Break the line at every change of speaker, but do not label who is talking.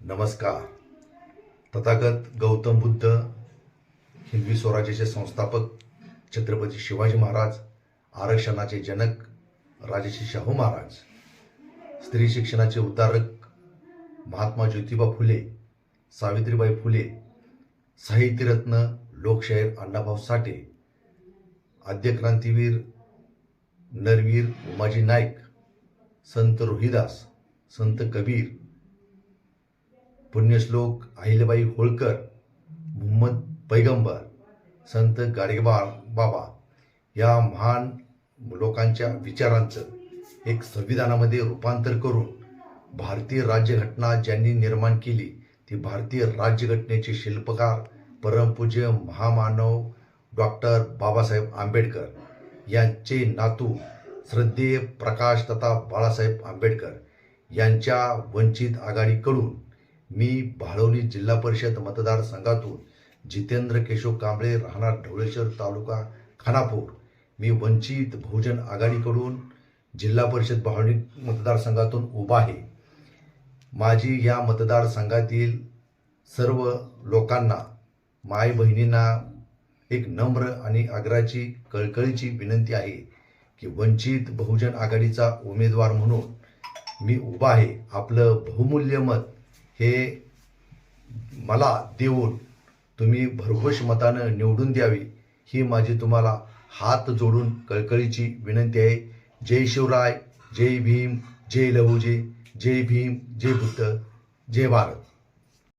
नमस्कार. तथागत गौतम बुद्ध, हिंदवी स्वराज्याचे संस्थापक छत्रपती शिवाजी महाराज, आरक्षणाचे जनक राजर्षी शाहू महाराज, स्त्री शिक्षणाचे उद्धारक महात्मा ज्योतिबा फुले, सावित्रीबाई फुले, साहित्यरत्न लोकशाहीर अण्णाभाऊ साठे, आद्य क्रांतीवीर नरवीर उमाजी नाईक, संत रोहिदास, संत कबीर, पुण्यश्लोक अहिल्याबाई होळकर, मुहम्मद पैगंबर, संत गाडगेबा बाबा या महान लोकांच्या विचारांचं एक संविधानामध्ये रूपांतर करून भारतीय राज्यघटना ज्यांनी निर्माण केली ती भारतीय राज्यघटनेचे शिल्पकार परमपूज्य महामानव डॉक्टर बाबासाहेब आंबेडकर यांचे नातू श्रद्धेय प्रकाश तथा बाळासाहेब आंबेडकर यांच्या वंचित आघाडीकडून मी भाळवली जिल्हा परिषद मतदारसंघातून जितेंद्र केशव कांबळे, राहणार ढवळेश्वर, तालुका खानापूर, मी वंचित बहुजन आघाडीकडून जिल्हा परिषद भाळवली मतदारसंघातून उभा आहे. माझी या मतदारसंघातील सर्व लोकांना, माय बहिणींना एक नम्र आणि आग्रहाची कळकळीची विनंती आहे की वंचित बहुजन आघाडीचा उमेदवार म्हणून मी उभा आहे. आपलं बहुमूल्य मत हे मला देऊन तुम्ही भरघोस मतानं निवडून द्यावी ही माझी तुम्हाला हात जोडून कळकळीची विनंती आहे. जय शिवराय, जय भीम, जय लहुजी, जय भीम, जय बुद्ध, जय भारत.